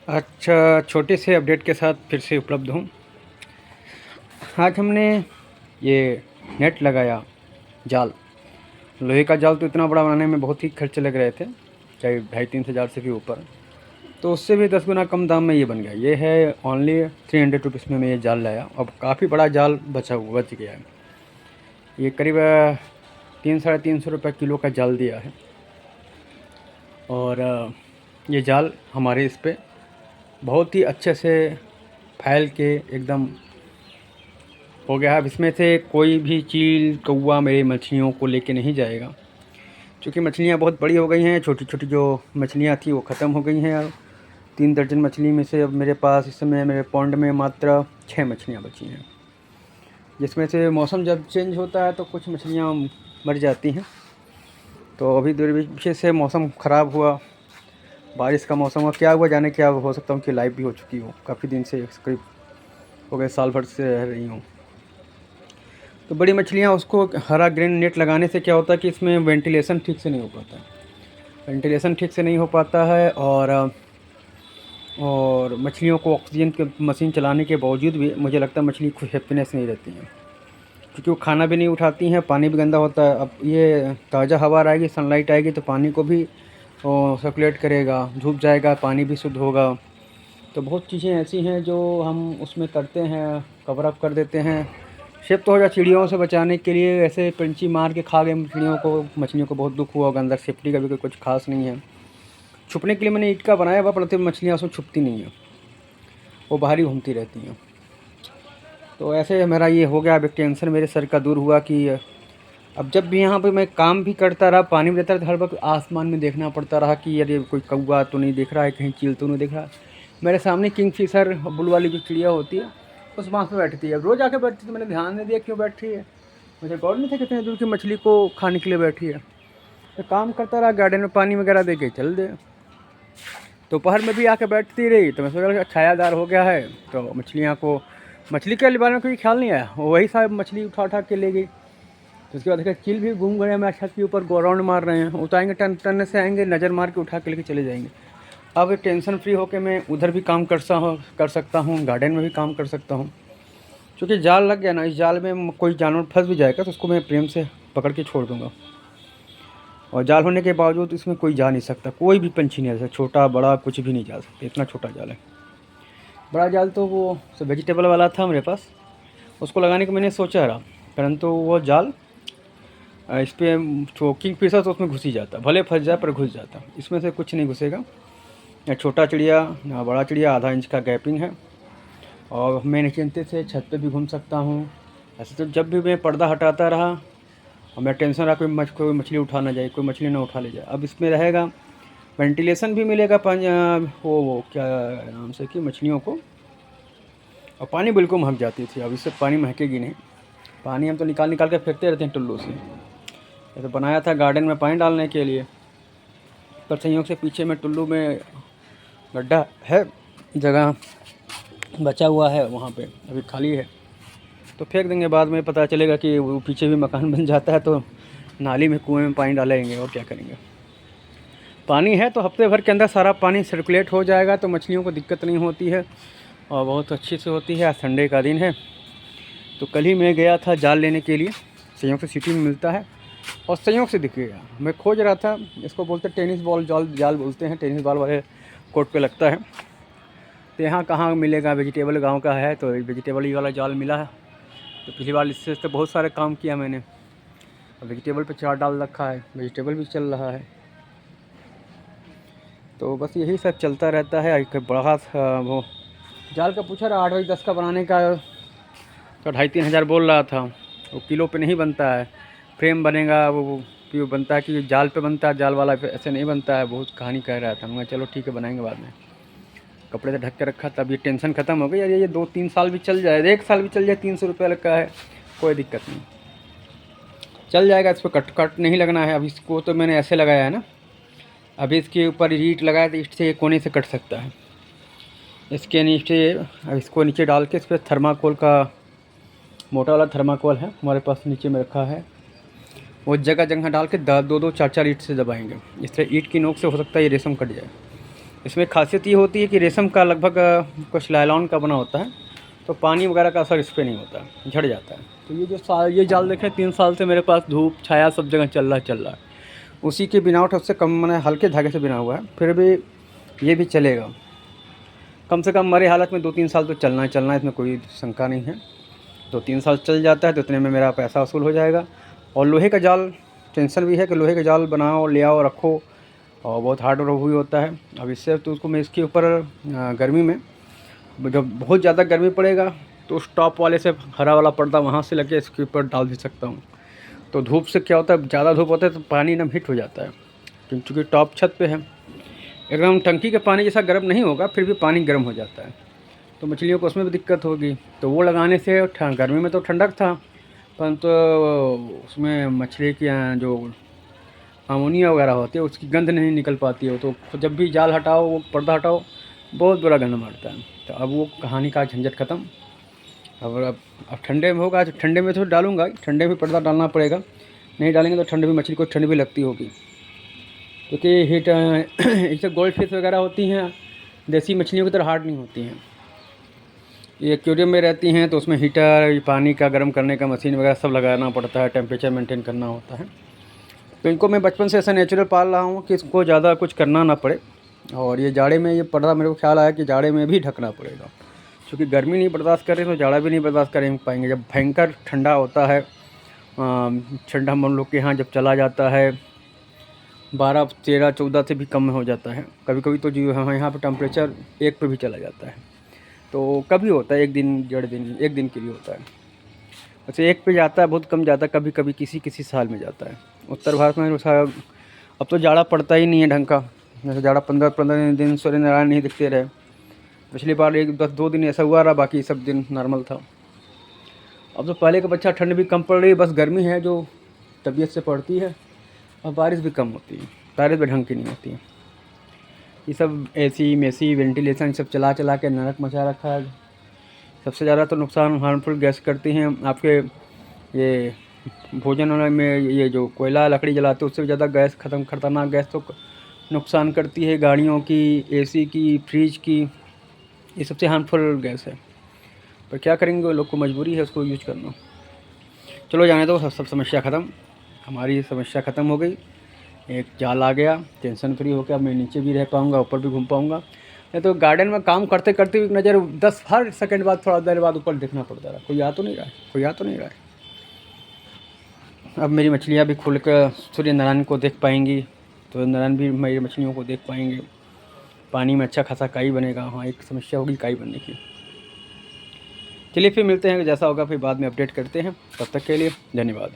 अच्छा, छोटे से अपडेट के साथ फिर से उपलब्ध हूँ। आज हमने ये नेट लगाया, जाल। लोहे का जाल तो इतना बड़ा बनाने में बहुत ही खर्चे लग रहे थे, चाहे 2,500-3,000 से भी ऊपर। तो उससे भी 10 गुना कम दाम में ये बन गया। ये है ओनली 300 रुपीज़ में मैं ये जाल लाया। अब काफ़ी बड़ा जाल बच गया है। ये करीब 300-350 रुपये किलो का जाल दिया है। और ये जाल हमारे इस पे बहुत ही अच्छे से फैल के एकदम हो गया है। अब इसमें से कोई भी चील कौवा मेरी मछलियों को लेके नहीं जाएगा, क्योंकि मछलियाँ बहुत बड़ी हो गई हैं। छोटी छोटी जो मछलियाँ थी वो ख़त्म हो गई हैं। अब 3 दर्जन मछली में से अब मेरे पास इस समय मेरे पॉन्ड में मात्र 6 मछलियाँ बची हैं, जिसमें से मौसम जब चेंज होता है तो कुछ मछलियाँ मर जाती हैं। तो अभी दुर्भिक्ष से मौसम ख़राब हुआ, बारिश का मौसम हुआ, क्या हुआ जाने, क्या हो सकता हूँ कि लाइव भी हो चुकी हो। काफ़ी दिन से करीब हो गए, साल भर से रह रही हूँ। तो बड़ी मछलियाँ, उसको हरा ग्रेन नेट लगाने से क्या होता है कि इसमें वेंटिलेशन ठीक से नहीं हो पाता है। वेंटिलेशन ठीक से नहीं हो पाता है और मछलियों को ऑक्सीजन की मशीन चलाने के बावजूद भी मुझे लगता है मछली खुश हैप्पीनेस नहीं रहती हैं, क्योंकि वो खाना भी नहीं उठाती हैं, पानी भी गंदा होता है। अब ये ताज़ा हवा आएगी, सनलाइट आएगी तो पानी को भी सर्कुलेट करेगा, धूप जाएगा, पानी भी शुद्ध होगा। तो बहुत चीज़ें ऐसी हैं जो हम उसमें करते हैं, कवर अप कर देते हैं। शिफ्ट हो जाए चिड़ियों से बचाने के लिए, ऐसे पंछी मार के खा गए मछलियों को बहुत दुख हुआ होगा। अंदर सेफ्टी का भी कुछ खास नहीं है। छुपने के लिए मैंने ईंट का बनाया हुआ, परंतु मछलियाँ उसमें छुपती नहीं हैं, वो बाहर ही घूमती रहती हैं। तो ऐसे मेरा ये हो गया। अब एक टेंशन मेरे सर का दूर हुआ कि अब जब भी यहाँ पे मैं काम भी करता रहा, पानी भी देता रहा, तो हर वक्त आसमान में देखना पड़ता रहा कि अरे कोई कौवा तो नहीं दिख रहा है, कहीं चील तो नहीं दिख रहा है। मेरे सामने किंगफिशर बुल वाली जो चिड़िया होती है उस बाँस पे बैठती है। रोज़ आके बैठती, तो मैंने ध्यान नहीं दिया क्यों बैठ रही है। मुझे गौर नहीं था कितने दूर की मछली को खाने के लिए बैठी है। तो काम करता रहा, गार्डन में पानी वगैरह दे के चल दे। दोपहर में भी आके बैठती रही, तो मैं सोचा छायादार हो गया है तो मछलियाँ को, मछली के बारे में कोई ख्याल नहीं आया, वही साहब मछली उठा उठा के ले गई। तो उसके बाद देखा चील भी घूम गए, मैं छत के ऊपर राउंड मार रहे हैं, उतारेंगे टन से आएंगे, नज़र मार के उठा के लेके चले जाएंगे। अब टेंशन फ्री होकर मैं उधर भी काम कर सकता हूँ, गार्डन में भी काम कर सकता हूँ। क्योंकि जाल लग गया ना, इस जाल में कोई जानवर फंस भी जाएगा तो उसको मैं प्रेम से पकड़ के छोड़ दूँगा। और जाल होने के बावजूद इसमें कोई जा नहीं सकता, कोई भी पंछी नहीं आ सकता, छोटा बड़ा कुछ भी नहीं जा सकता, इतना छोटा जाल है। बड़ा जाल तो वो वेजिटेबल वाला था मेरे पास, उसको लगाने का मैंने सोचा रहा, परंतु वो जाल इस पर जो किंगफिशर तो उसमें घुस ही जाता, भले फंस जाए पर घुस जाता। इसमें से कुछ नहीं घुसेगा, ना छोटा चिड़िया ना बड़ा चिड़िया, आधा इंच का गैपिंग है। और मैं निश्चिंते से छत पे भी घूम सकता हूँ। ऐसे तो जब भी मैं पर्दा हटाता रहा और मैं टेंशन रहा कोई मछली उठा ना जाए, कोई मछली ना उठा ले जाए। अब इसमें रहेगा, वेंटिलेशन भी मिलेगा, वो क्या नाम से कि मछलियों को, और पानी बिल्कुल महक जाती थी, अब इससे पानी महकेगी नहीं। पानी हम तो निकाल के फेंकते रहते हैं टुल्लू से। तो बनाया था गार्डन में पानी डालने के लिए, पर संयोग से पीछे में टुल्लू में गड्ढा है, जगह बचा हुआ है, वहाँ पे अभी खाली है, तो फेंक देंगे। बाद में पता चलेगा कि वो पीछे भी मकान बन जाता है तो नाली में कुएं में पानी डालेंगे और क्या करेंगे। पानी है तो हफ्ते भर के अंदर सारा पानी सर्कुलेट हो जाएगा, तो मछलियों को दिक्कत नहीं होती है और बहुत अच्छी से होती है। आज संडे का दिन है, तो कल ही मैं गया था जाल लेने के लिए, संयोग से सिटी में मिलता है और संयोग से दिख गया। मैं खोज रहा था, इसको बोलते टेनिस बॉल जाल बोलते हैं, टेनिस बॉल वाले कोर्ट पे लगता है। तो यहाँ कहाँ मिलेगा, वेजिटेबल गांव का है तो वेजिटेबल ही वाला जाल मिला है। तो पिछली बार इससे तो बहुत सारे काम किया मैंने, वेजिटेबल पे चार डाल रखा है, वेजिटेबल भी चल रहा है। तो बस यही सब चलता रहता है। एक बड़ा वो जाल का पूछा रहा 8 बाई 10 का बनाने का, तो 2,500-3 हज़ार बोल रहा था। वो किलो पे नहीं बनता है, फ्रेम बनेगा, वो बनता है कि जाल पे बनता है, जाल वाला ऐसे नहीं बनता है। बहुत कहानी कह रहा था, मैं चलो ठीक है बनाएंगे बाद में। कपड़े से ढक के रखा, तब ये टेंशन ख़त्म हो गई। यार ये 2-3 साल भी चल जाए, 1 साल भी चल जाए, 300 रुपये लगा है, कोई दिक्कत नहीं, चल जाएगा। इस पर कट नहीं लगना है। अब इसको तो मैंने ऐसे लगाया है ना, अभी इसके ऊपर ईंट लगाया तो ईंट से कोने से कट सकता है। इसके नीचे, अब इसको नीचे डाल के इस पर थर्माकोल का मोटा वाला थर्माकोल है हमारे पास, नीचे में रखा है। वो जगह जगह डाल के 2-2 4-4 ईंट से दबाएंगे। इस तरह ईंट की नोक से हो सकता है ये रेशम कट जाए। इसमें खासियत ये होती है कि रेशम का लगभग कुछ लाइलॉन का बना होता है, तो पानी वगैरह का असर इस पर नहीं होता, झड़ जाता है। तो ये जाल देखें 3 साल से मेरे पास धूप छाया सब जगह चल रहा है। उसी की बनावट उससे कम मैंने हल्के धागे से बना हुआ है, फिर भी ये भी चलेगा। कम से कम मरे हालत में 2-3 साल तो चलना है, इसमें कोई शंका नहीं है। 2-3 साल चल जाता है तो इतने में मेरा पैसा वसूल हो जाएगा। और लोहे का जाल टेंशन भी है कि लोहे का जाल बनाओ, ले आओ, रखो, और बहुत हार्ड हुई होता है। अब इससे तो उसको मैं इसके ऊपर गर्मी में जब बहुत ज़्यादा गर्मी पड़ेगा तो उस टॉप वाले से हरा वाला पर्दा वहाँ से लगे इसके ऊपर डाल भी सकता हूँ। तो धूप से क्या होता है, ज़्यादा धूप होता है तो पानी एकदम हीट हो जाता है, क्योंकि टॉप छत पे है। एकदम टंकी के पानी जैसा गर्म नहीं होगा, फिर भी पानी गर्म हो जाता है, तो मछलियों को उसमें भी दिक्कत होगी। तो वो लगाने से गर्मी में तो ठंडक था, परंतु उसमें मछली की जो अमोनिया वगैरह होती है उसकी गंध नहीं निकल पाती है। तो जब भी जाल हटाओ, वो पर्दा हटाओ, बहुत बुरा गंध मारता है। तो अब वो कहानी का झंझट ख़त्म। अब ठंडे में होगा, तो ठंडे में तो डालूंगा, ठंडे में पर्दा डालना पड़ेगा, नहीं डालेंगे तो ठंडे में मछली को ठंड भी लगती होगी, क्योंकि हीट जैसे गोल्ड फिश वगैरह होती हैं, देसी मछलियों की तरह हार्ड नहीं होती हैं। ये एक्वेरियम में रहती हैं तो उसमें हीटर, पानी का गर्म करने का मशीन वगैरह सब लगाना पड़ता है, टेम्परेचर मेंटेन करना होता है। तो इनको मैं बचपन से ऐसा नेचुरल पाल रहा हूँ कि इसको ज़्यादा कुछ करना ना पड़े। और ये जाड़े में ये पर्दा मेरे को ख्याल आया कि जाड़े में भी ढकना पड़ेगा, क्योंकि गर्मी नहीं बर्दाश्त कर रहे तो जाड़ा भी नहीं बर्दाश्त कर पाएंगे। जब भयंकर ठंडा होता है, ठंडा हम लोग के यहाँ जब चला जाता है 12, 13, 14 से भी कम में हो जाता है। कभी कभी तो जो है यहाँ पर टेम्परेचर 1 पे भी चला जाता है। तो कभी होता है 1 दिन, 1.5 दिन, 1 दिन के लिए होता है। वैसे 1 पे जाता है, बहुत कम जाता है, कभी कभी किसी साल में जाता है। उत्तर भारत में अब तो जाड़ा पड़ता ही नहीं है ढंग का। जैसे जाड़ा 15 दिन सूर्य नारायण नहीं दिखते रहे। पिछली बार 2 दिन ऐसा हुआ रहा, बाकी सब दिन नॉर्मल था। अब तो पहले का बच्चा ठंड भी कम पड़ रही है, बस गर्मी है जो तबीयत से पड़ती है, और बारिश भी कम होती है, बारिश भी ढंग की नहीं होती है। ये सब एसी मेसी वेंटिलेशन सब चला के नरक मचा रखा है। सबसे ज़्यादा तो नुकसान हार्मफुल गैस करती हैं आपके ये भोजन में, ये जो कोयला लकड़ी जलाते हैं उससे ज़्यादा गैस खतरनाक गैस तो नुकसान करती है। गाड़ियों की, एसी की, फ्रिज की, ये सबसे हार्मफुल गैस है। पर क्या करेंगे, वो लोग को मजबूरी है उसको यूज करना। चलो जाने दो, सब समस्या ख़त्म, हमारी समस्या ख़त्म हो गई। एक जाल आ गया, टेंशन फ्री हो गया, मैं नीचे भी रह पाऊँगा, ऊपर भी घूम पाऊँगा। नहीं तो गार्डन में काम करते करते भी नज़र हर सेकंड बाद, थोड़ा देर बाद ऊपर देखना पड़ता रहा, कोई आ तो नहीं रहा है। अब मेरी मछलियाँ भी खुल कर सूर्य नारायण को देख पाएंगी, तो नारायण भी मेरी मछलियों को देख पाएंगे। पानी में अच्छा खासा काई बनेगा। हाँ, एक समस्या होगी काई बनने की। चलिए फिर मिलते हैं, जैसा होगा फिर बाद में अपडेट करते हैं। तब तक के लिए धन्यवाद।